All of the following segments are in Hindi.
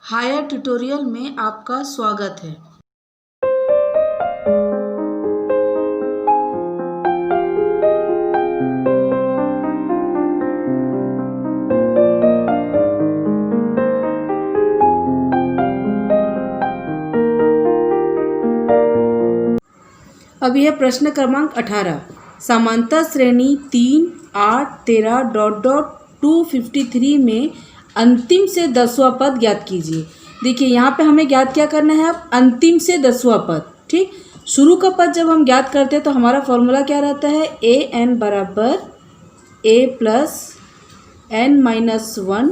हायर ट्यूटोरियल में आपका स्वागत है। अब यह प्रश्न क्रमांक 18 समांतर श्रेणी 3, 8, 13 डॉट डॉट 253 में अंतिम से 10वां पद ज्ञात कीजिए। देखिए यहाँ पे हमें ज्ञात क्या करना है, अब अंतिम से 10वां पद। ठीक, शुरू का पद जब हम ज्ञात करते हैं तो हमारा फॉर्मूला क्या रहता है, ए एन बराबर ए प्लस एन माइनस 1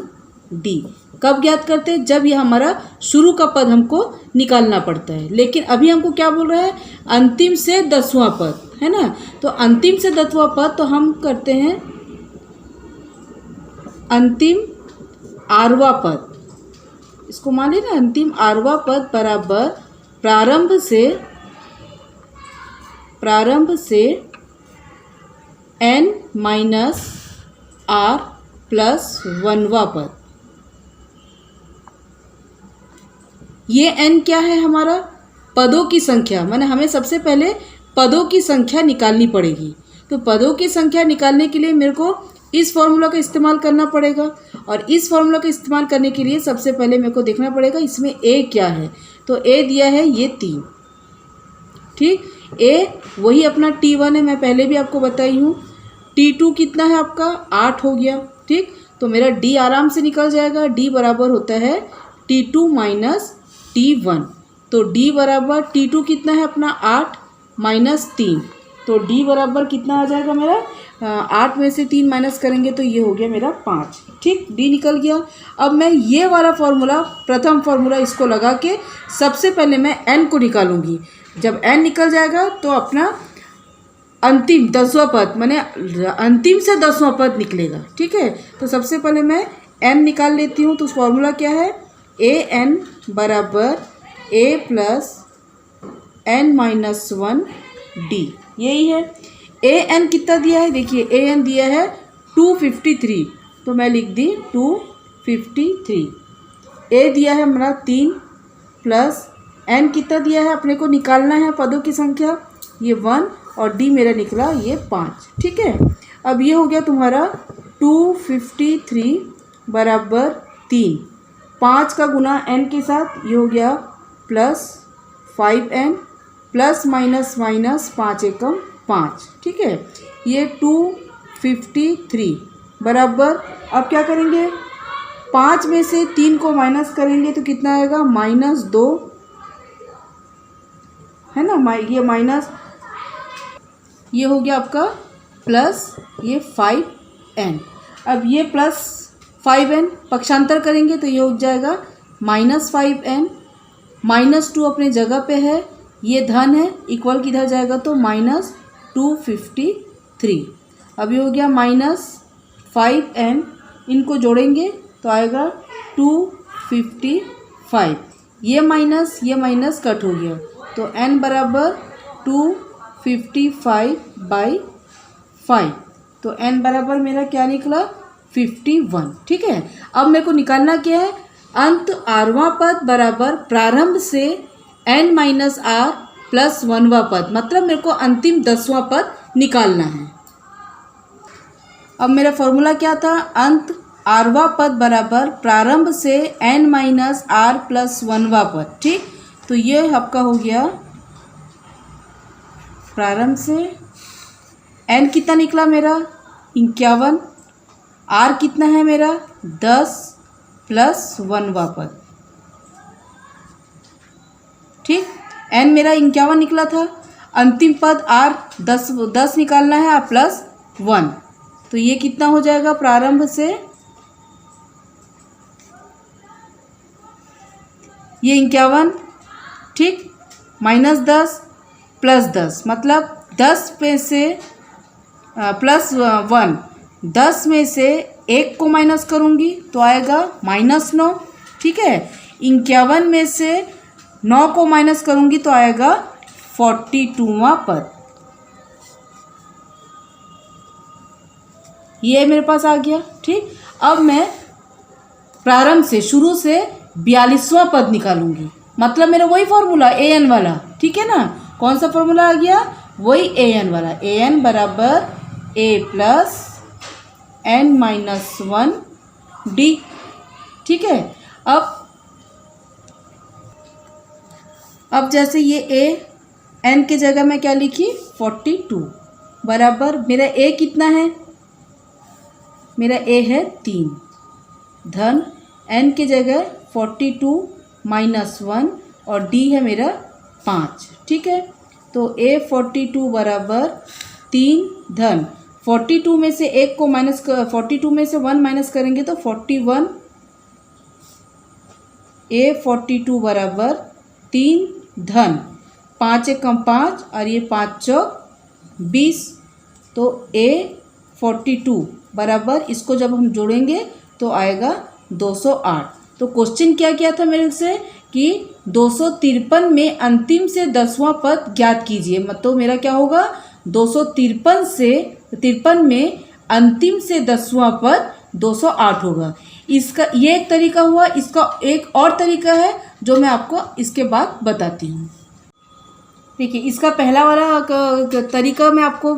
डी। कब ज्ञात करते हैं, जब यह हमारा शुरू का पद हमको निकालना पड़ता है। लेकिन अभी हमको क्या बोल रहा है, अंतिम से 10वां पद, है ना। तो अंतिम से 10वां पद तो हम करते हैं अंतिम आरवा पद, इसको मान लीजिए ना, अंतिम आरवा पद बराबर प्रारंभ से एन माइनस आर प्लस 1वां पद। ये एन क्या है, हमारा पदों की संख्या, माने हमें सबसे पहले पदों की संख्या निकालनी पड़ेगी। तो पदों की संख्या निकालने के लिए मेरे को इस फॉर्मूला का इस्तेमाल करना पड़ेगा, और इस फॉर्मूला का इस्तेमाल करने के लिए सबसे पहले मेरे को देखना पड़ेगा इसमें ए क्या है। तो ए दिया है ये 3, ठीक। ए वही अपना T1 है, मैं पहले भी आपको बताई हूँ। T2 कितना है आपका, 8 हो गया, ठीक। तो मेरा D आराम से निकल जाएगा, D बराबर होता है T2 माइनस T1। तो D बराबर T2 कितना है अपना 8 माइनस 3, तो D बराबर कितना आ जाएगा मेरा, 8 में से 3 माइनस करेंगे तो ये हो गया मेरा 5, ठीक। D निकल गया। अब मैं ये वाला फॉर्मूला, प्रथम फॉर्मूला इसको लगा के सबसे पहले मैं n को निकालूंगी। जब n निकल जाएगा तो अपना अंतिम 10वां पद, माने अंतिम से 10वां पद निकलेगा, ठीक है। तो सबसे पहले मैं n निकाल लेती हूँ। तो फॉर्मूला क्या है, ए एन बराबर ए प्लस एन माइनस 1 डी, यही है। ए एन कितना दिया है, देखिए ए एन दिया है 253, तो मैं लिख दी 253। ए दिया है हमारा 3 प्लस एन कितना दिया है, अपने को निकालना है पदों की संख्या, ये 1, और डी मेरा निकला ये 5, ठीक है। अब ये हो गया तुम्हारा 253 बराबर 3, 5 का गुना n के साथ, ये हो गया plus 5n plus minus minus 5 एकम 5, ठीक है। ये 253 बराबर, अब क्या करेंगे, 5 में से 3 को माइनस करेंगे तो कितना आएगा, -2, है ना। ये माइनस, ये हो गया आपका प्लस ये 5n। अब ये प्लस 5n पक्षांतर करेंगे तो ये हो जाएगा -5n, -2 अपने जगह पे है, ये धन है, इक्वल किधर जाएगा तो -253। अब ये हो गया -5n, इनको जोड़ेंगे तो आएगा 255, ये माइनस कट हो गया, तो n बराबर 255/5, तो n बराबर मेरा क्या निकला 51, ठीक है। अब मेरे को निकालना क्या है, अंत आरवां पद बराबर प्रारंभ से n माइनस आर प्लस 1वां पद, मतलब मेरे को अंतिम 10वां पद निकालना है। अब मेरा फॉर्मूला क्या था, अंत आरवां पद बराबर प्रारंभ से n माइनस आर प्लस 1वां पद, ठीक। तो ये आपका हो गया प्रारंभ से n कितना निकला मेरा 51, r कितना है मेरा 10 प्लस 1वां पद, ठीक। n मेरा 51 निकला था, अंतिम पद r 10 निकालना है, प्लस 1, तो ये कितना हो जाएगा, प्रारंभ से ये 51, ठीक, -10 प्लस 10, मतलब 10 में से प्लस 1, 10 में से 1 को माइनस करूँगी तो आएगा -9, ठीक है। 51 में से 9 को माइनस करूँगी तो आएगा 42वां पद, ये मेरे पास आ गया, ठीक। अब मैं प्रारंभ से, शुरू से 42वां पद निकालूंगी। मतलब मेरा वही फॉर्मूला ए एन वाला, ठीक है ना। कौन सा फॉर्मूला आ गया? वही ए एन वाला। ए एन बराबर ए प्लस एन माइनस 1 डी, ठीक है। अब जैसे ये ए एन के जगह मैं क्या लिखी? 42 बराबर मेरा ए कितना है? मेरा ए है 3 धन एन के जगह 42 माइनस 1 और डी है मेरा 5, ठीक है। तो ए 42 बराबर 3 धन 42 में से 1 को माइनस 42 में से 1 माइनस करेंगे तो 41। ए 42 बराबर 3 धन 5 एकम 5 और ये 5 चौक 20। तो ए 42 बराबर इसको जब हम जोड़ेंगे तो आएगा 208। तो क्वेश्चन क्या किया था मेरे से कि 253 में अंतिम से 10वां पद ज्ञात कीजिए। मतलब मेरा क्या होगा? 253 में अंतिम से 10वां पद 208 होगा। इसका ये एक तरीका हुआ। इसका एक और तरीका है जो मैं आपको इसके बाद बताती हूँ। देखिए, इसका पहला वाला तरीका मैं आपको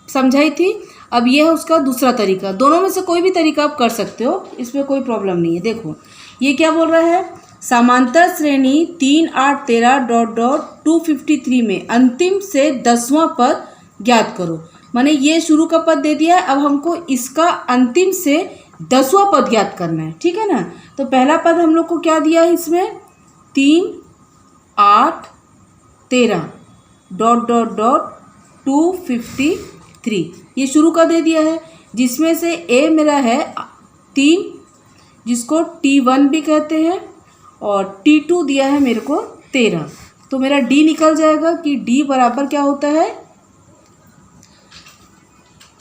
समझाई थी। अब ये है उसका दूसरा तरीका। दोनों में से कोई भी तरीका आप कर सकते हो, इसमें कोई प्रॉब्लम नहीं है। देखो ये क्या बोल रहा है? समांतर श्रेणी 3 8 13 डॉट डॉट 253 में अंतिम से 10वां पद ज्ञात करो। माने ये शुरू का पद दे दिया है, अब हमको इसका अंतिम से 10वां पद ज्ञात करना है, ठीक है ना। तो पहला पद हम लोग को क्या दिया है इसमें? 3 8 13 डॉट डॉट डॉट 253 ये शुरू का दे दिया है, जिसमें से ए मेरा है 3 जिसको T1 भी कहते हैं और T2 दिया है मेरे को 13। तो मेरा D निकल जाएगा कि D बराबर क्या होता है?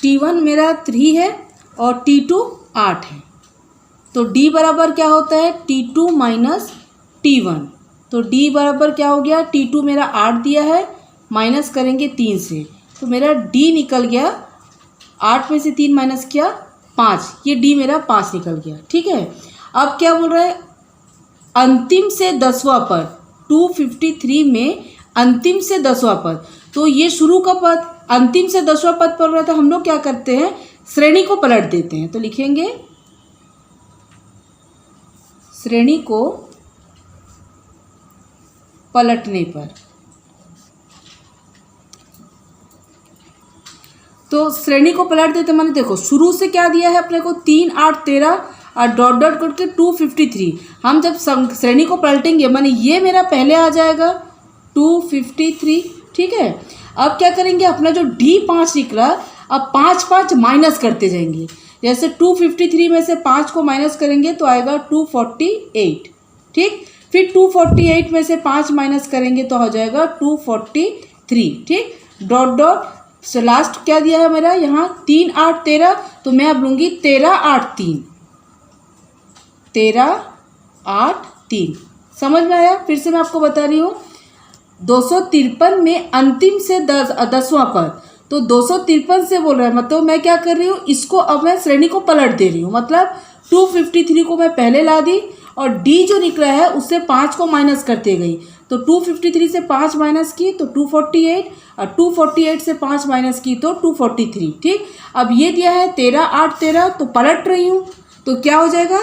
T1 मेरा 3 है और T2 8 है। तो D बराबर क्या होता है? T2 minus T1। तो D बराबर क्या हो गया? T2 मेरा 8 दिया है, माइनस करेंगे 3 से, तो मेरा D निकल गया 8 में से 3 माइनस किया 5, ये D मेरा 5 निकल गया, ठीक है। अब क्या बोल रहा है? अंतिम से 10वां पद 253 में अंतिम से 10वां पद। तो ये शुरू का पद अंतिम से 10वां पद पढ़ रहा था। हम लोग क्या करते हैं? श्रेणी को पलट देते हैं। तो लिखेंगे श्रेणी को पलटने पर। तो श्रेणी को पलट देते माने देखो शुरू से क्या दिया है अपने को? 3 8 13 और डॉट डॉट करके 253। हम जब श्रेणी को पलटेंगे माने ये मेरा पहले आ जाएगा 253, ठीक है। अब क्या करेंगे? अपना जो D5 निकला, अब 5 5 माइनस करते जाएंगे। जैसे 253 में से 5 को माइनस करेंगे तो आएगा 248, ठीक। फिर 248 में से 5 माइनस करेंगे तो हो जाएगा 243, ठीक। डॉट डॉट से लास्ट क्या दिया है मेरा यहाँ? 3 8 13। तो मैं अब लूँगी 13 8 3, 13 8 3। समझ में आया? फिर से मैं आपको बता रही हूँ। 253 में अंतिम से 10वां पद। तो 253 से बोल रहा है, मतलब मैं क्या कर रही हूँ? इसको अब मैं श्रेणी को पलट दे रही हूँ। मतलब 253 को मैं पहले ला दी और D जो निकला है उससे 5 को माइनस करते गई। तो 253 से 5 माइनस की तो 248 और 248 से 5 माइनस की तो 243, ठीक। अब ये दिया है 13 8 13, तो पलट रही हूँ तो क्या हो जाएगा?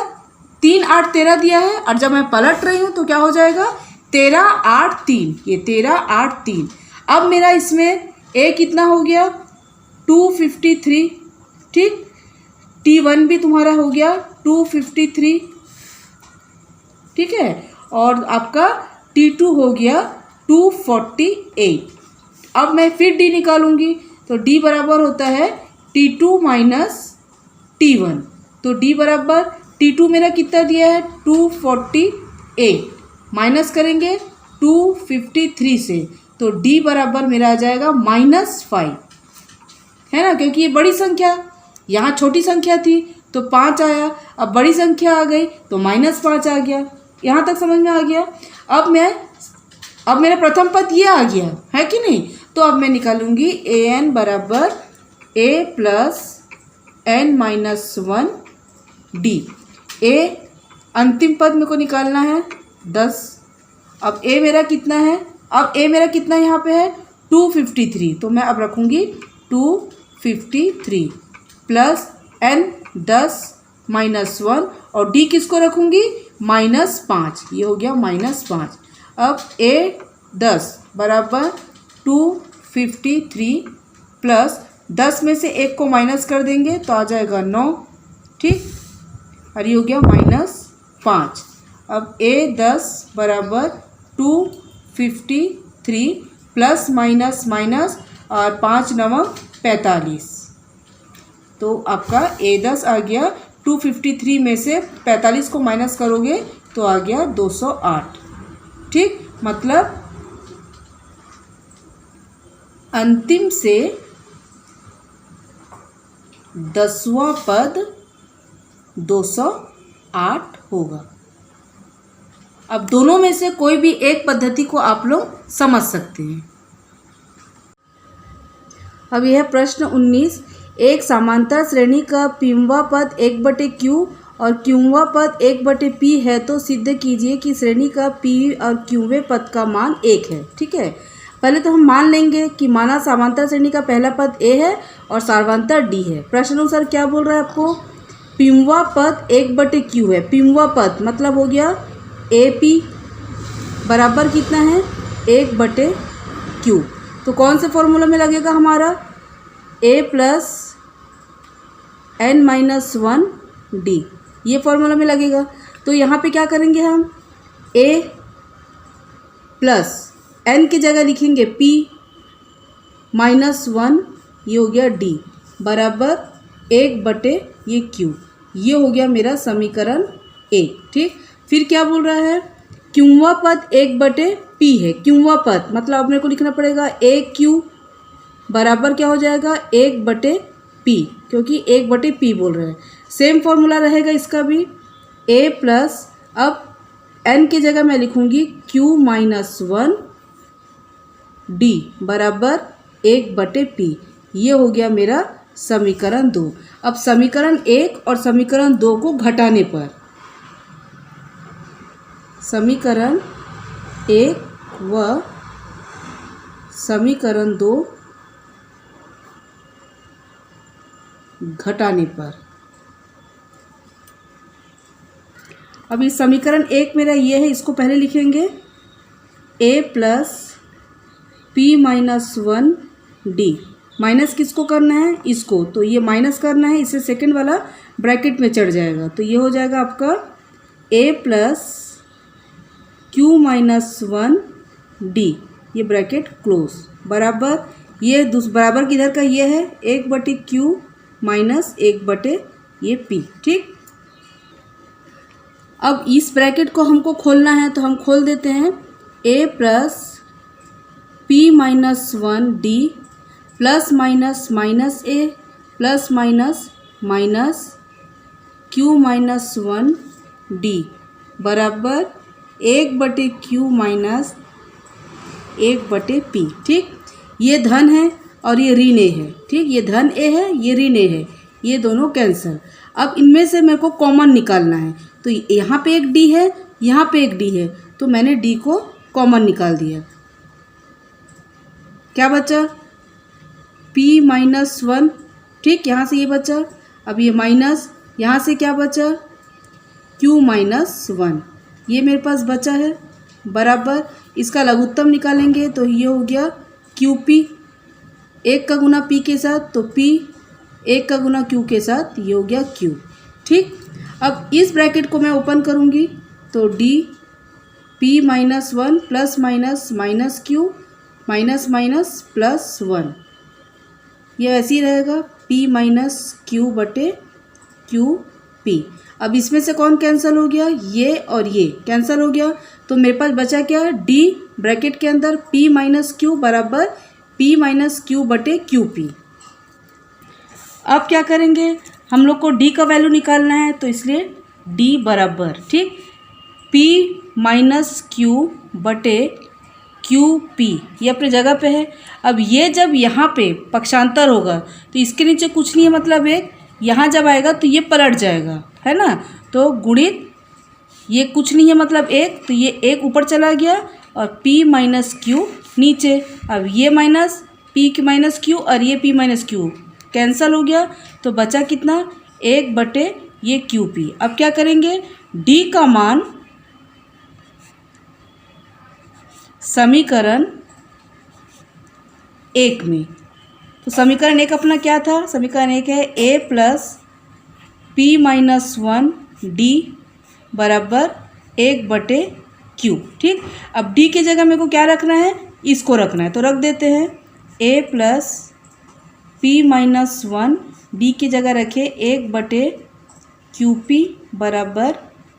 3 8 13 दिया है और जब मैं पलट रही हूँ तो क्या हो जाएगा? 13 8 3, ये 13 8 3। अब मेरा इसमें A कितना हो गया? 253, ठीक। T1 भी तुम्हारा हो गया 253, ठीक है। और आपका T2 हो गया 248। अब मैं फिर D निकालूंगी तो D बराबर होता है T2 माइनस T1। तो D बराबर T2 मेरा कितना दिया है? 248 माइनस करेंगे 253 से, तो D बराबर मेरा आ जाएगा -5, है ना। क्योंकि ये बड़ी संख्या, यहाँ छोटी संख्या थी तो 5 आया, अब बड़ी संख्या आ गई तो -5 आ गया। यहाँ तक समझ में आ गया? अब मेरा प्रथम पद ये आ गया है कि नहीं। तो अब मैं निकालूंगी an बराबर a plus n minus 1 d। a अंतिम पद मेरे को निकालना है 10। अब ए मेरा कितना है, अब ए मेरा कितना यहाँ पे है 253, तो मैं अब रखूँगी 253 प्लस n 10 -1 और d किसको रखूँगी -5, ये हो गया -5। अब a 10 बराबर 253 प्लस 10 में से 1 को माइनस कर देंगे तो आ जाएगा 9, ठीक, और ये हो गया -5। अब a 10 बराबर 253 प्लस माइनस माइनस और 5 9 45, तो आपका a 10 आ गया 253 में से 45 को माइनस करोगे तो आ गया 208, ठीक। मतलब अंतिम से 10वां पद 208 होगा। अब दोनों में से कोई भी एक पद्धति को आप लोग समझ सकते हैं। अब यह प्रश्न 19, एक समांतर श्रेणी का पीवा पद 1/q और क्यूवा पद 1/p है तो सिद्ध कीजिए कि श्रेणी का p और क्यूवे पद का मान 1 है। ठीक है, पहले तो हम मान लेंगे कि माना समांतर श्रेणी का पहला पद a है और सार्वंतर d है। प्रश्न अनुसार क्या बोल रहा है आपको, पीवा पद 1/q है। पीवा पद मतलब हो गया AP बराबर कितना है 1/q, तो कौन से फॉर्मूला में लगेगा हमारा a प्लस n-1d, ये फॉर्मूला में लगेगा। तो यहाँ पे क्या करेंगे हम, a प्लस n की जगह लिखेंगे p -1, ये हो गया d बराबर 1/q, ये हो गया मेरा समीकरण 1। ठीक, फिर क्या बोल रहा है, क्यूवा पद 1/p है। क्यूवा पद मतलब अब मेरे को लिखना पड़ेगा AQ बराबर क्या हो जाएगा 1/p, क्योंकि 1/p बोल रहे हैं। सेम फॉर्मूला रहेगा इसका भी, a प्लस अब n की जगह मैं लिखूंगी q -1 d बराबर 1/p, ये हो गया मेरा समीकरण 2। अब समीकरण 1 और समीकरण 2 को घटाने पर समीकरण 1 व समीकरण 2 घटाने पर, अब इस समीकरण 1 मेरा ये है, इसको पहले लिखेंगे a plus p -1 d, minus किसको करना है, इसको, तो ये माइनस करना है, इससे सेकंड वाला ब्रैकेट में चढ़ जाएगा, तो ये हो जाएगा आपका a प्लस q -1 d, ये ब्रैकेट क्लोज बराबर, ये बराबर किधर का ये है 1/q माइनस 1/p। ठीक, अब इस ब्रैकेट को हमको खोलना है तो हम खोल देते हैं, a plus p -1 d plus minus minus a plus minus minus q -1 d बराबर 1/q माइनस 1/p। ठीक, ये धन है और ये ऋण a है। ठीक, ये धन a है, ये ऋण a है, ये दोनों कैंसिल। अब इनमें से मेरे को कॉमन निकालना है, तो यहाँ पे एक d है, यहाँ पे एक d है, तो मैंने d को कॉमन निकाल दिया। क्या बचा p -1, ठीक, यहाँ से ये बचा, अब ये माइनस, यहाँ से क्या बचा q -1, ये मेरे पास बचा है बराबर, इसका लघुत्तम निकालेंगे तो ये हो गया QP, 1 का गुना P के साथ तो P, 1 का गुना Q के साथ ये हो गया Q। ठीक, अब इस ब्रैकेट को मैं ओपन करूँगी तो D P -1 plus minus minus Q minus minus plus 1, ये ऐसे ही रहेगा P -Q/QP। अब इसमें से कौन कैंसिल हो गया, ये और ये कैंसिल हो गया, तो मेरे पास बचा क्या D ब्रैकेट के अंदर P -Q बराबर P -Q/QP। अब क्या करेंगे, हम लोग को D का वैल्यू निकालना है, तो इसलिए D बराबर, ठीक, P -Q/QP, ये अपनी जगह पे है। अब ये जब यहाँ पे पक्षांतर होगा तो इसके नीचे कुछ नहीं है, मतलब एक यहाँ जब आएगा तो ये पलट जाएगा, है ना, तो गुणित ये कुछ नहीं है मतलब एक, तो ये एक ऊपर चला गया और p माइनस क्यू नीचे। अब ये माइनस p माइनस क्यू और ये p माइनस क्यू कैंसल हो गया, तो बचा कितना, 1/, ये QP। अब क्या करेंगे, D का मान समीकरण 1 में, तो समीकरण 1 अपना क्या था, समीकरण 1 है a plus p minus 1 D बराबर 1/Q। ठीक, अब D की जगह मेरे को क्या रखना है, इसको रखना है, तो रख देते हैं a plus p minus 1 D की जगह रखे 1/QP बराबर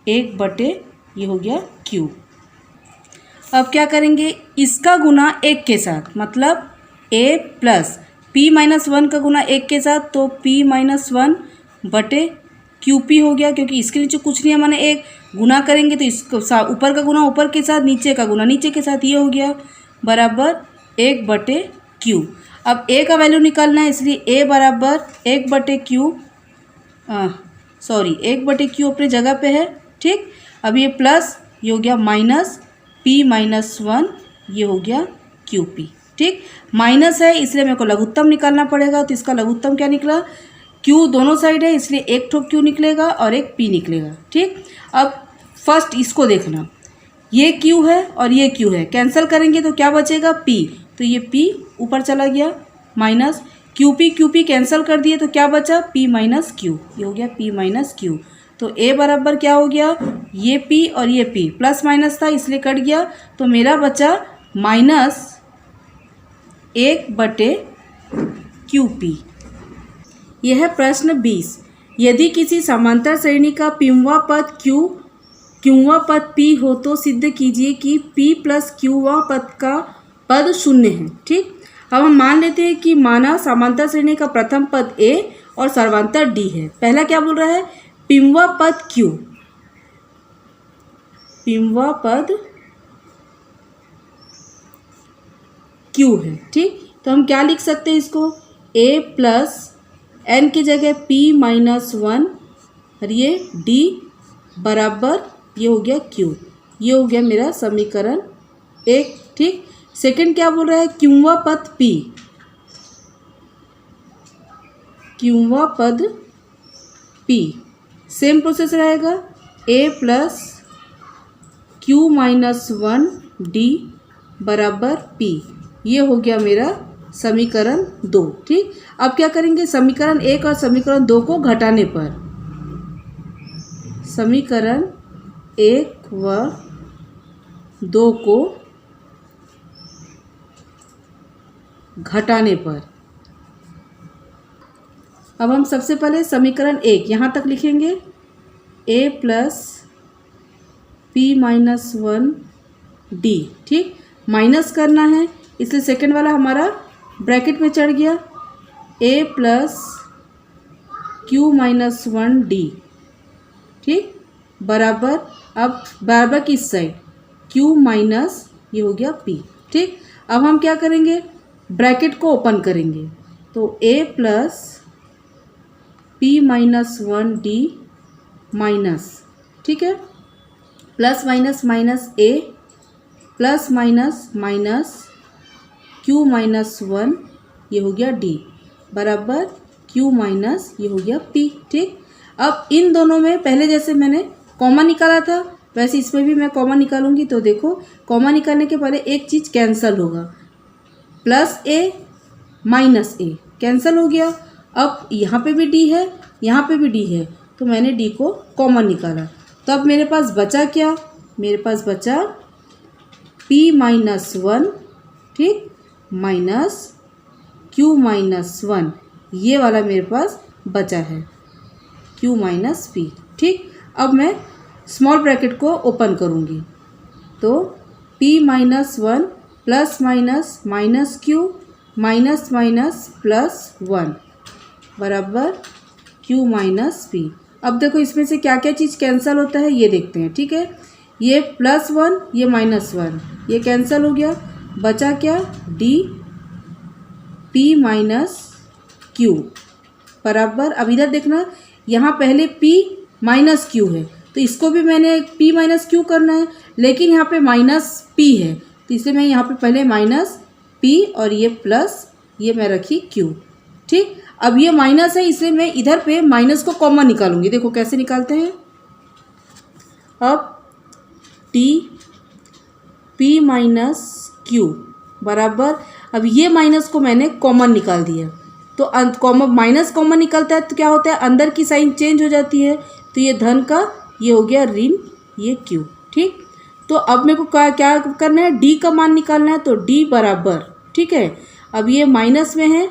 1/, ये हो गया Q। अब क्या करेंगे, इसका गुना 1 के साथ, मतलब a प्लस p माइनस 1 का गुना 1 के साथ, तो p माइनस 1/QP हो गया, क्योंकि इसके नीचे कुछ नहीं है, माने एक गुना करेंगे तो इसको ऊपर का गुना ऊपर के साथ, नीचे का गुना नीचे के साथ, ये हो गया बराबर 1/Q। अब a का वैल्यू निकालना है, इसलिए a बराबर 1/Q, सॉरी 1/Q अपने जगह पे है। ठीक, अब ये प्लस, ये हो गया माइनस p माइनस 1, ये हो गया QP। ठीक, माइनस है इसलिए मेरे को लघुत्तम निकालना पड़ेगा, तो इसका लघुत्तम क्या निकला, Q दोनों साइड है इसलिए एक ठो Q निकलेगा और एक P निकलेगा। ठीक, अब फर्स्ट इसको देखना, ये Q है और ये Q है, कैंसिल करेंगे तो क्या बचेगा, P, तो ये P ऊपर चला गया, माइनस QP कैंसिल कर दिए तो क्या बचा, P माइनस Q, ये हो गया P माइनस Q। तो A बराबर क्या हो गया, ये P और ये P प्लस माइनस था इसलिए कट गया, तो मेरा बचा माइनस 1/QP। यह है प्रश्न 20। यदि किसी समांतर श्रेणी का पीवा पद क्यूवा पद P हो तो सिद्ध कीजिए कि P प्लस क्यूवा पद का पद शून्य है। ठीक, अब हम मान लेते हैं कि माना समांतर श्रेणी का प्रथम पद A और सर्वांतर D है। पहला क्या बोल रहा है, पीवा पद Q, पीवा पद Q है। ठीक, तो हम क्या लिख सकते हैं इसको, A प्लस n की जगह P माइनस 1 और ये D बराबर, ये हो गया Q, ये हो गया मेरा समीकरण 1। ठीक, सेकंड क्या बोल रहा है, क्यूवा पद P, क्यूवा पद P, सेम प्रोसेस रहेगा, A plus Q minus 1 D बराबर P, ये हो गया मेरा समीकरण 2। ठीक, अब क्या करेंगे, समीकरण 1 और समीकरण 2 को घटाने पर, समीकरण 1 व 2 को घटाने पर, अब हम सबसे पहले समीकरण 1 यहाँ तक लिखेंगे, A plus P minus 1 D। ठीक, माइनस करना है इसलिए सेकंड वाला हमारा ब्रैकेट में चढ़ गया, A plus Q minus 1 D। ठीक, बराबर, अब बराबर किस साइड, Q माइनस, ये हो गया P। ठीक, अब हम क्या करेंगे, ब्रैकेट को ओपन करेंगे, तो A plus P minus 1 D minus, ठीक है, plus minus minus A plus minus minus Q minus 1, ये हो गया D बराबर Q माइनस, ये हो गया P। ठीक, अब इन दोनों में पहले जैसे मैंने कॉमन निकाला था वैसे इसमें भी मैं कॉमन निकालूंगी, तो देखो कॉमन निकालने के पहले एक चीज़ कैंसिल होगा, plus A minus A cancel हो गया। अब यहाँ पे भी D है, यहाँ पे भी D है, तो मैंने D को कॉमन निकाला, तो अब मेरे पास बचा क्या, मेरे पास बचा P माइनस 1, ठीक, माइनस Q माइनस 1, ये वाला मेरे पास बचा है Q माइनस P। ठीक, अब मैं स्मॉल ब्रैकेट को ओपन करूँगी, तो P minus 1 plus minus minus Q minus minus plus 1 बराबर Q माइनस P। अब देखो इसमें से क्या क्या चीज़ कैंसिल होता है ये देखते हैं। ठीक है, ये +1 ये -1 ये कैंसिल हो गया, बचा क्या, D P माइनस Q बराबर, अब इधर देखना यहाँ पहले P माइनस Q है तो इसको भी मैंने p माइनस क्यू करना है, लेकिन यहाँ पे माइनस p है, तो इसलिए मैं यहाँ पे पहले माइनस p और ये प्लस ये मैं रखी q। ठीक, अब ये माइनस है इसलिए मैं इधर पे माइनस को कॉमन निकालूंगी। देखो कैसे निकालते हैं। अब t p माइनस q बराबर, अब ये माइनस को मैंने कॉमन निकाल दिया, तो कॉमन माइनस कॉमन निकलता है तो क्या होता है, अंदर की साइन चेंज हो जाती है, तो ये धन का ये हो गया ऋण ये q। ठीक, तो अब मेरे को क्या करना है, d का मान निकालना है, तो d बराबर, ठीक है, अब ये माइनस में है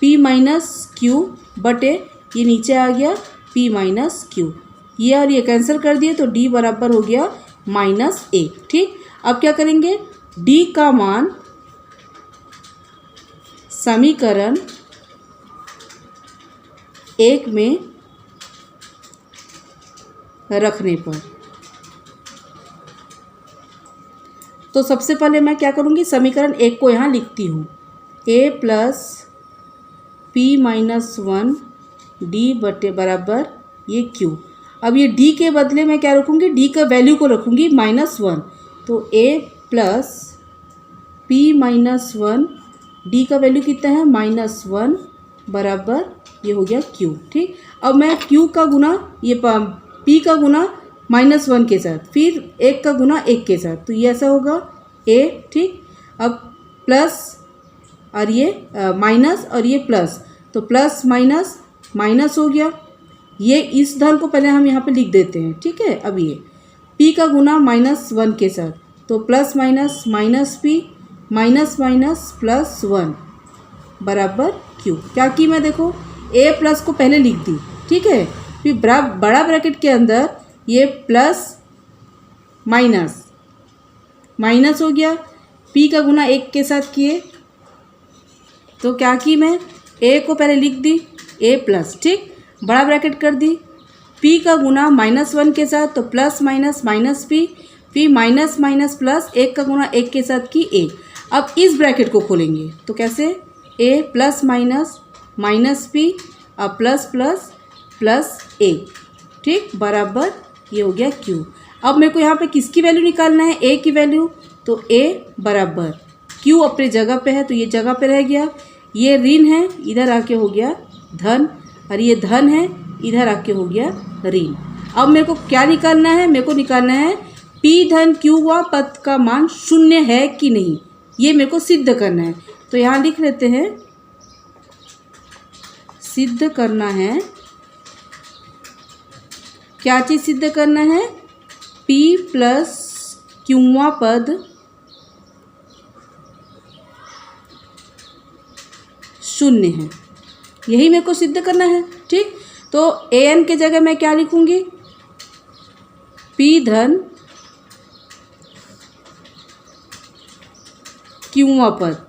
p माइनस क्यू बटे ये नीचे आ गया p माइनस क्यू, ये और ये कैंसिल कर दिए, तो d बराबर हो गया -1। ठीक, अब क्या करेंगे, d का मान समीकरण 1 में रखने पर, तो सबसे पहले मैं क्या करूँगी, समीकरण 1 को यहाँ लिखती हूँ, a plus p minus 1 d बटे बराबर ये q। अब ये d के बदले मैं क्या रखूँगी, d का वैल्यू को रखूँगी -1, तो a plus p minus 1 d का वैल्यू कितना है -1 बराबर ये हो गया q। ठीक, अब मैं q का गुना ये p का गुना -1 के साथ, फिर 1 का गुना 1 के साथ, तो ये ऐसा होगा a। ठीक, अब प्लस और ये माइनस और ये प्लस, तो प्लस माइनस माइनस हो गया, ये इस धन को पहले हम यहाँ पे लिख देते हैं। ठीक है, अब ये p का गुना -1 के साथ, तो plus minus minus p minus minus plus 1 बराबर q। क्या की मैं, देखो a प्लस को पहले लिख दी, ठीक है, फिर बड़ा ब्रैकेट के अंदर ये प्लस माइनस माइनस हो गया, p का गुना 1 के साथ किए, तो क्या की मैं, a को पहले लिख दी a प्लस, ठीक, बड़ा ब्रैकेट कर दी, p का गुना -1 के साथ, तो प्लस माइनस माइनस p, फिर माइनस माइनस प्लस 1 का गुना 1 के साथ की a। अब इस ब्रैकेट को खोलेंगे तो कैसे, a plus minus minus p और प्लस प्लस प्लस a। ठीक, बराबर ये हो गया q। अब मेरे को यहाँ पे किसकी वैल्यू निकालना है, a की वैल्यू, तो a बराबर q अपने जगह पे है, तो ये जगह पे रह गया, ये ऋण है इधर आके हो गया धन, और ये धन है इधर आके हो गया ऋण। अब मेरे को क्या निकालना है, मेरे को निकालना है p धन q हुआ पद का मान शून्य है कि नहीं, ये मेरे को सिद्ध करना है। तो यहाँ लिख लेते हैं, सिद्ध करना है, क्या चीज़ सिद्ध करना है, p प्लस क्यूवा पद शून्य है, यही मेरे को सिद्ध करना है। ठीक, तो an के जगह मैं क्या लिखूंगी, p धन क्यूवा पद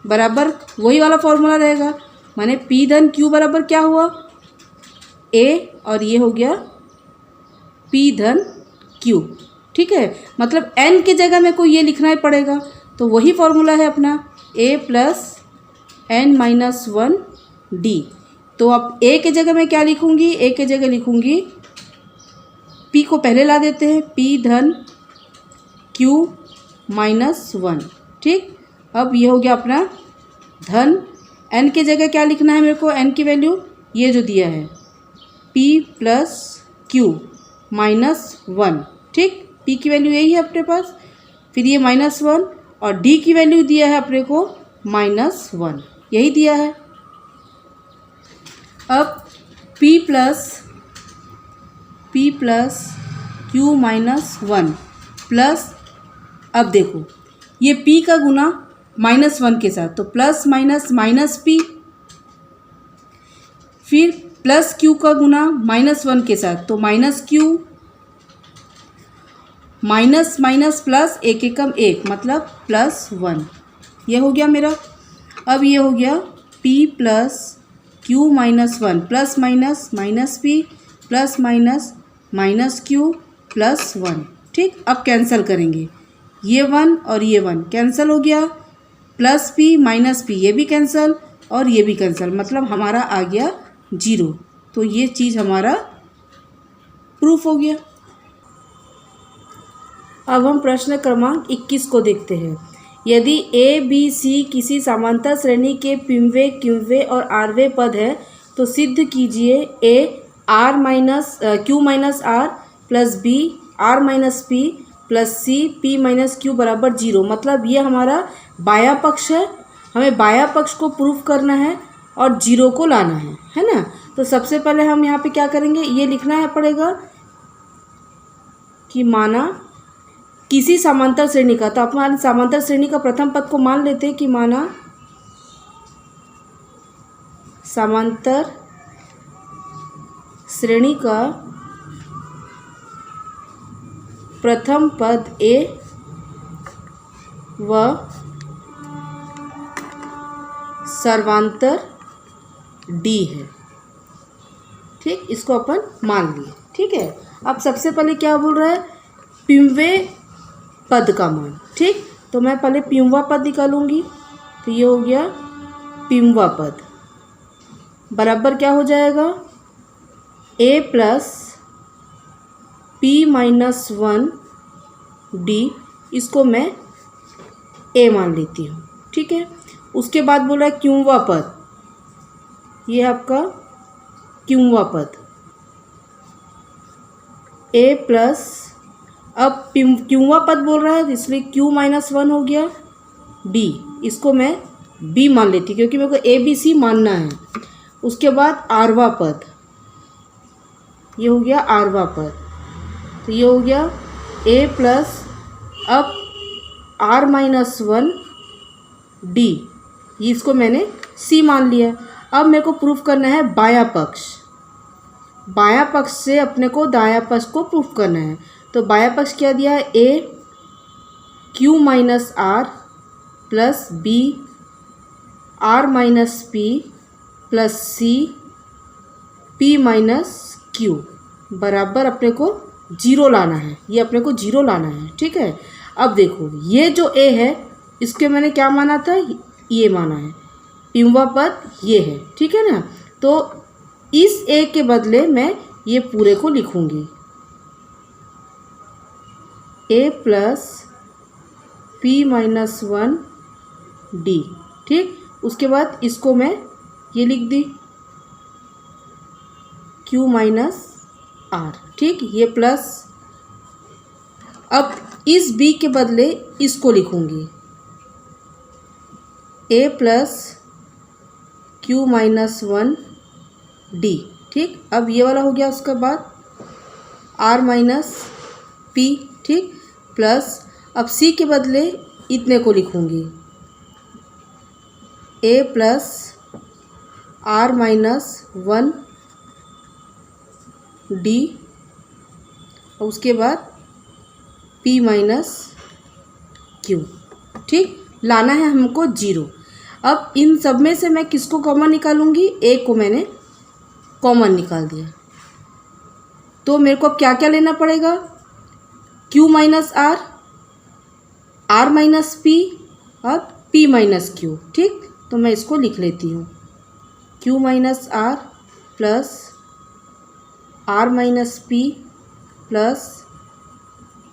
बराबर वही वाला फॉर्मूला रहेगा, माने p धन q बराबर क्या हुआ a, और ये हो गया p धन q। ठीक है, मतलब n के जगह मेरे को ये लिखना ही पड़ेगा, तो वही फॉर्मूला है अपना a plus n minus 1 d। तो अब a के जगह मैं क्या लिखूंगी, a के जगह लिखूंगी p को पहले ला देते हैं, p धन q माइनस 1। ठीक, अब ये हो गया अपना धन, n के जगह क्या लिखना है मेरे को, n की वैल्यू ये जो दिया है p प्लस q माइनस 1। ठीक, p की वैल्यू यही है अपने पास, फिर ये -1 और d की वैल्यू दिया है अपने को -1, यही दिया है। अब p plus q minus 1 plus, अब देखो ये p का गुना -1 के साथ, तो प्लस माइनस माइनस p, फिर प्लस q का गुना -1 के साथ, तो minus q, minus minus plus 1 एकम 1 मतलब +1, ये हो गया मेरा। अब ये हो गया p plus q minus 1 plus minus minus p plus minus minus q plus 1। ठीक, अब कैंसिल करेंगे, ये 1 और ये 1 कैंसिल हो गया, प्लस p माइनस p ये भी कैंसिल और ये भी कैंसिल, मतलब हमारा आ गया 0। तो ये चीज़ हमारा प्रूफ हो गया। अब हम प्रश्न क्रमांक 21 को देखते हैं। यदि ए बी सी किसी समांतर श्रेणी के पीवें क्यूवें और आरवें पद है तो सिद्ध कीजिए A R minus Q minus R plus B R minus P plus C P minus Q बराबर 0। मतलब ये हमारा बाया पक्ष है, हमें बाया पक्ष को प्रूफ करना है और 0 को लाना है ना। तो सबसे पहले हम यहाँ पे क्या करेंगे, ये लिखना है पड़ेगा कि माना किसी समांतर श्रेणी का, तो अपन समांतर श्रेणी का प्रथम पद को मान लेते हैं कि माना समांतर श्रेणी का प्रथम पद ए व सर्वांतर डी है। ठीक, इसको अपन मान लिए। ठीक है, अब सबसे पहले क्या बोल रहा है, पिंवे पद का मान। ठीक, तो मैं पहले पिंवा पद निकालूंगी, तो ये हो गया पिंवा पद बराबर क्या हो जाएगा, ए प्लस पी माइनस 1 डी, इसको मैं ए मान लेती हूँ। ठीक है, उसके बाद बोल रहा है क्यूवा पद, ये आपका क्यूवा पद ए प्लस, अब क्यूवा पद बोल रहा है इसलिए क्यू माइनस 1 हो गया डी, इसको मैं बी मान लेती क्योंकि मेरे को ए बी सी मानना है। उसके बाद आरवा पद, ये हो गया आरवा पद, तो ये हो गया ए प्लस, अब आर माइनस 1 डी, इसको मैंने सी मान लिया। अब मेरे को प्रूफ करना है बाया पक्ष, बाया पक्ष से अपने को दाया पक्ष को प्रूफ करना है। तो बाया पक्ष क्या दिया है, A Q minus R plus B R minus P plus C P minus Q बराबर अपने को 0 लाना है, ये अपने को 0 लाना है। ठीक है, अब देखो ये जो ए है इसके मैंने क्या माना था, ये माना है, पिंवा पद ये है। ठीक है ना, तो इस ए के बदले मैं ये पूरे को लिखूंगी, ए प्लस पी माइनस 1 डी। ठीक, उसके बाद इसको मैं ये लिख दी क्यू माइनस आर। ठीक, ये प्लस, अब इस बी के बदले इसको लिखूंगी, ए प्लस क्यू माइनस 1 डी। ठीक, अब ये वाला हो गया, उसके बाद आर माइनस पी। ठीक, प्लस अब सी के बदले इतने को लिखूंगी, ए प्लस आर माइनस 1 डी, उसके बाद पी माइनस क्यू। ठीक, लाना है हमको 0। अब इन सब में से मैं किसको कॉमन निकालूंगी, ए को मैंने कॉमन निकाल दिया। तो मेरे को अब क्या क्या लेना पड़ेगा, Q minus R, R minus P और पी माइनस क्यू। ठीक, तो मैं इसको लिख लेती हूँ, Q minus R plus R minus P plus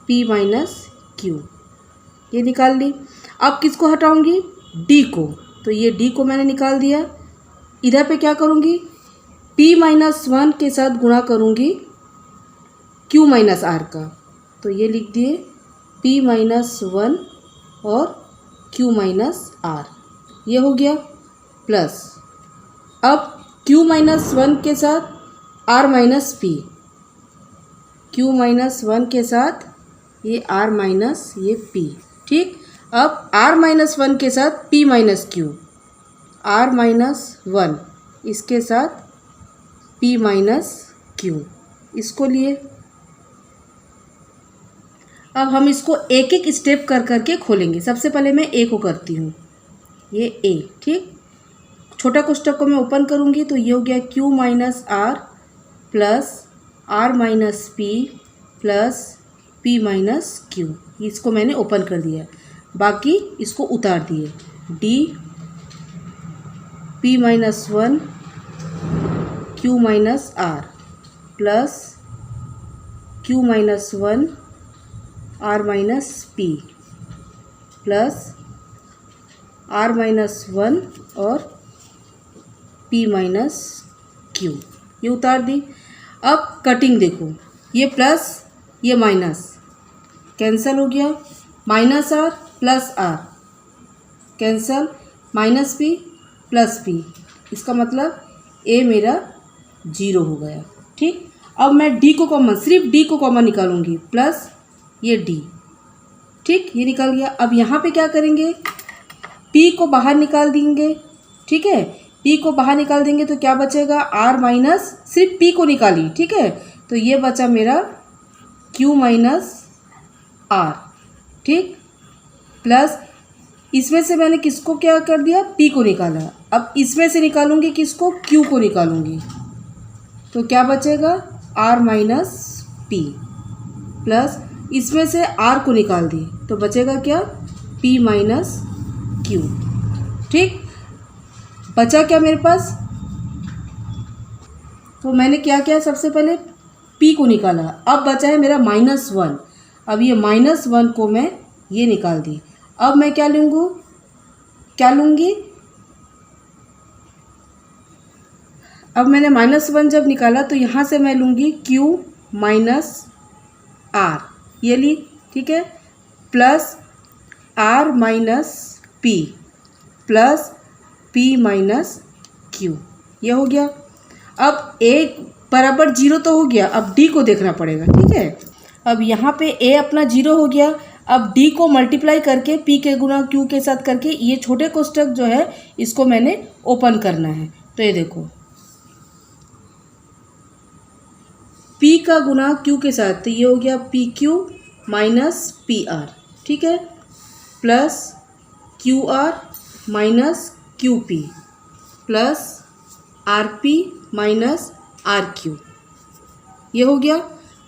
P minus Q, ये निकाल ली। अब किसको हटाऊंगी, डी को, तो ये डी को मैंने निकाल दिया। इधर पे क्या करूँगी, p माइनस 1 के साथ गुणा करूँगी q माइनस आर का, तो ये लिख दिए p माइनस 1 और q माइनस आर, ये हो गया प्लस, अब q माइनस 1 के साथ r minus P, q minus 1 के साथ ये r माइनस ये p। ठीक, अब r माइनस 1 के साथ p minus q, r minus 1 इसके साथ p माइनस क्यू, इसको लिए। अब हम इसको एक एक स्टेप कर करके खोलेंगे। सबसे पहले मैं ए को करती हूँ, ये ए। ठीक, छोटा कोष्ठक को मैं ओपन करूँगी तो ये हो गया q minus R plus R minus P plus P minus Q, इसको मैंने ओपन कर दिया। बाकी इसको उतार दिए, D P minus 1 Q minus R plus Q minus 1 R minus P plus R minus 1 और P माइनस Q, ये उतार दी। अब कटिंग देखो, ये प्लस ये माइनस कैंसल हो गया, minus R plus R cancel, minus P plus P, इसका मतलब A मेरा 0 हो गया। ठीक, अब मैं D को कॉमन, सिर्फ D को कॉमन निकालूंगी, प्लस ये D। ठीक, ये निकल गया। अब यहाँ पे क्या करेंगे, P को बाहर निकाल देंगे। ठीक है, P को बाहर निकाल देंगे तो क्या बचेगा, R माइनस, सिर्फ P को निकाली। ठीक है, तो ये बचा मेरा Q माइनस R। ठीक, प्लस इसमें से मैंने किसको क्या कर दिया, P को निकाला। अब इसमें से निकालूंगी किसको, Q को निकालूंगी, तो क्या बचेगा, R माइनस P प्लस इसमें से R को निकाल दी तो बचेगा क्या, P माइनस Q। ठीक, बचा क्या मेरे पास, तो मैंने क्या किया, सबसे पहले P को निकाला। अब बचा है मेरा माइनस 1। अब ये माइनस 1 को मैं ये निकाल दी। अब मैं क्या लूँगी, अब मैंने माइनस 1 जब निकाला तो यहाँ से मैं लूँगी Q माइनस R, ये ली। ठीक है, plus R minus P plus P minus Q, ये हो गया। अब A बराबर 0 तो हो गया, अब D को देखना पड़ेगा। ठीक है, अब यहाँ पे A अपना 0 हो गया। अब D को मल्टीप्लाई करके P के गुना Q के साथ करके ये छोटे कोष्टक जो है इसको मैंने ओपन करना है। तो ये देखो, P का गुना Q के साथ, तो ये हो गया PQ माइनस PR। ठीक है, plus QR minus QP plus RP minus RQ, ये हो गया।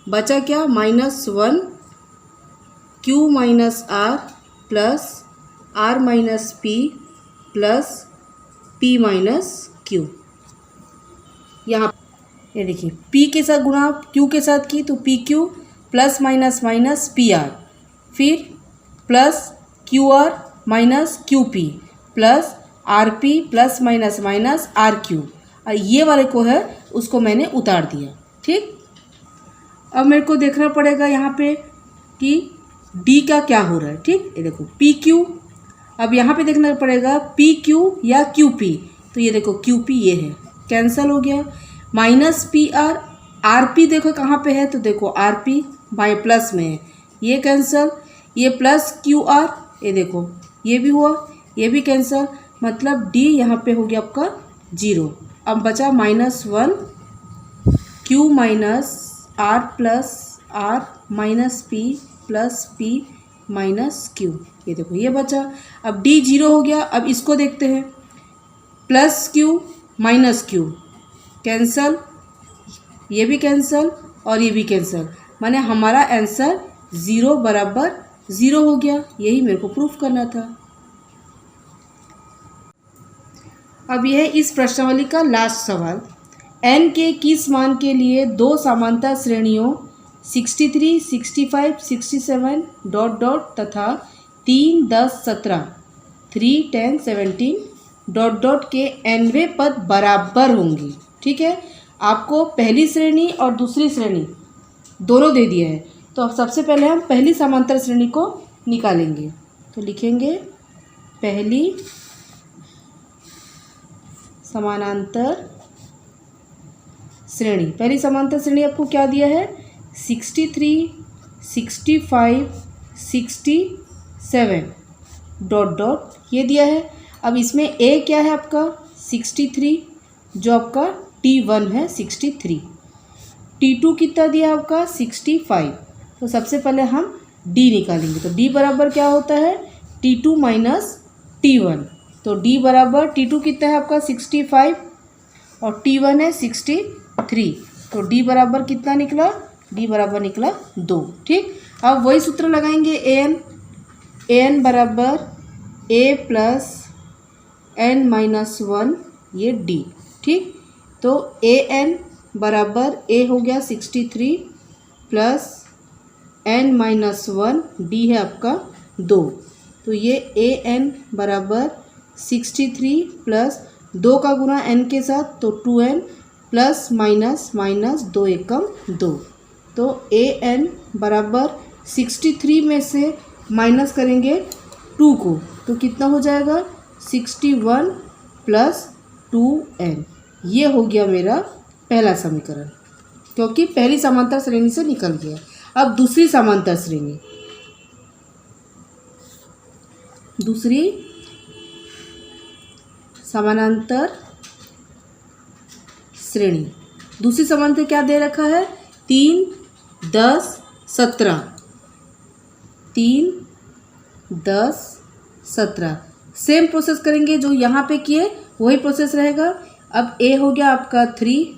बचा क्या, minus 1 Q minus R plus R minus P plus P minus Q। यहाँ ये देखिए, P के साथ गुणा Q के साथ की तो PQ plus minus minus PR, फिर plus QR minus QP plus RP plus minus minus RQ, और ये वाले को है उसको मैंने उतार दिया। ठीक, अब मेरे को देखना पड़ेगा यहाँ पे कि D का क्या हो रहा है। ठीक, ये देखो PQ, अब यहाँ पे देखना पड़ेगा PQ या QP, तो ये देखो QP ये है, कैंसल हो गया। माइनस PR, RP देखो कहाँ पे है, तो देखो RP बाई प्लस में है, ये कैंसल। ये प्लस QR, ये देखो ये भी हुआ, ये भी कैंसल, मतलब D यहाँ पे हो गया आपका 0। अब बचा minus 1 Q minus R plus R minus P plus P minus Q, ये देखो ये बचा। अब D 0 हो गया। अब इसको देखते हैं, plus Q minus Q cancel, ये भी कैंसल और ये भी कैंसल, माने हमारा आंसर 0 बराबर 0 हो गया। यही मेरे को प्रूफ करना था। अब यह है इस प्रश्नावली का लास्ट सवाल। n के किस मान के लिए दो समांतर श्रेणियों 63, 65, 67 डॉट डॉट तथा 3, 10, 17 3, 10, 17 डॉट डॉट के nवें पद बराबर होंगे। ठीक है, आपको पहली श्रेणी और दूसरी श्रेणी दोनों दे दिया है, तो अब सबसे पहले हम पहली समांतर श्रेणी को निकालेंगे। तो लिखेंगे पहली समानांतर श्रेणी। पहली समांतर श्रेणी आपको क्या दिया है, 63, 65, 67 डॉट डॉट ये दिया है। अब इसमें ए क्या है आपका 63, जो आपका T1 है 63, T2 कितना दिया आपका 65। तो सबसे पहले हम D निकालेंगे, तो D बराबर क्या होता है T2 माइनस T1। तो D बराबर T2 कितना है आपका 65 और T1 है 63, तो D बराबर कितना निकला, D बराबर निकला 2। ठीक, अब वही सूत्र लगाएंगे an बराबर A प्लस n माइनस 1 ये D। ठीक, तो an बराबर A हो गया 63 प्लस n माइनस 1, d है आपका 2। तो ये an बराबर 63 प्लस 2 का गुना n के साथ तो 2n प्लस माइनस माइनस 2 एकम 2। तो an बराबर 63 में से माइनस करेंगे 2 को तो कितना हो जाएगा 61 प्लस 2n। ये हो गया मेरा पहला समीकरण, क्योंकि पहली समांतर श्रेणी से निकल गया। अब दूसरी समांतर श्रेणी, दूसरी समानांतर श्रेणी, दूसरी समांतर क्या दे रखा है 3, 10, 17, 3, 10, 17। सेम प्रोसेस करेंगे जो यहाँ पे किए वही प्रोसेस रहेगा। अब a हो गया आपका 3,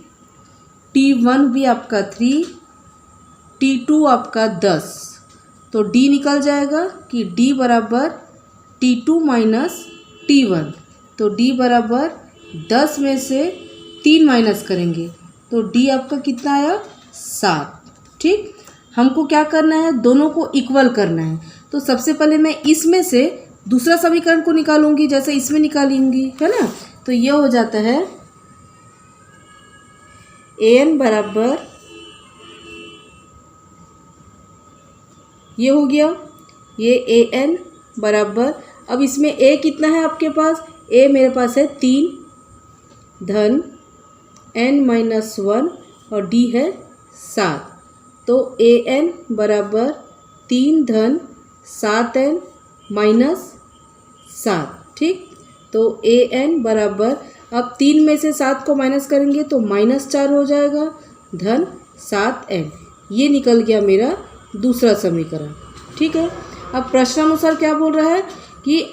T1 भी आपका 3, T2 आपका 10। तो d निकल जाएगा कि d बराबर T2 माइनस T1। तो d बराबर 10 में से 3 माइनस करेंगे तो d आपका कितना आया 7। ठीक, हमको क्या करना है दोनों को इक्वल करना है। तो सबसे पहले मैं इसमें से दूसरा समीकरण को निकालूंगी जैसे इसमें निकालूंगी, है ना। तो ये हो जाता है an बराबर, ये हो गया ये an बराबर, अब इसमें a कितना है आपके पास, a मेरे पास है 3 धन n माइनस 1 और d है 7। तो an बराबर 3 धन 7n माइनस 7। ठीक, तो an बराबर, अब 3 में से 7 को माइनस करेंगे तो -4 हो जाएगा धन 7n। ये निकल गया मेरा दूसरा समीकरण। ठीक है, अब प्रश्नानुसार क्या बोल रहा है कि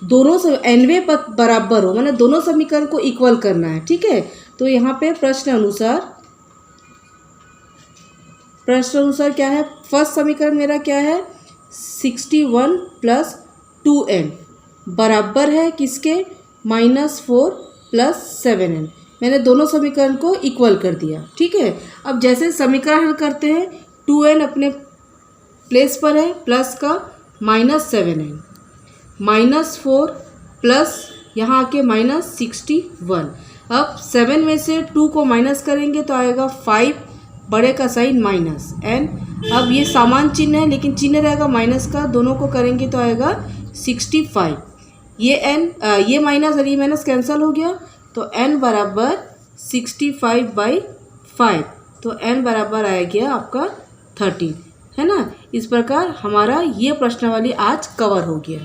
दोनों nवें पद बराबर हो, मतलब दोनों समीकरण को इक्वल करना है। ठीक है, तो यहाँ पे प्रश्न अनुसार क्या है, फर्स्ट समीकरण मेरा क्या है 61 प्लस 2n बराबर है किसके -4 प्लस 7n। मैंने दोनों समीकरण को इक्वल कर दिया। ठीक है, अब जैसे समीकरण हल करते हैं 2n अपने प्लेस पर है, प्लस का -7n, -4 प्लस यहाँ आके -61। अब 7 में से 2 को माइनस करेंगे तो आएगा 5, बड़े का साइन माइनस n। अब ये समान चिन्ह है लेकिन चिन्ह रहेगा माइनस का, दोनों को करेंगे तो आएगा 65। ये n ये माइनस और ये माइनस कैंसिल हो गया तो n बराबर 65/5। तो n बराबर आ गया आपका 13, है ना। इस प्रकार हमारा ये प्रश्नावली आज कवर हो गया।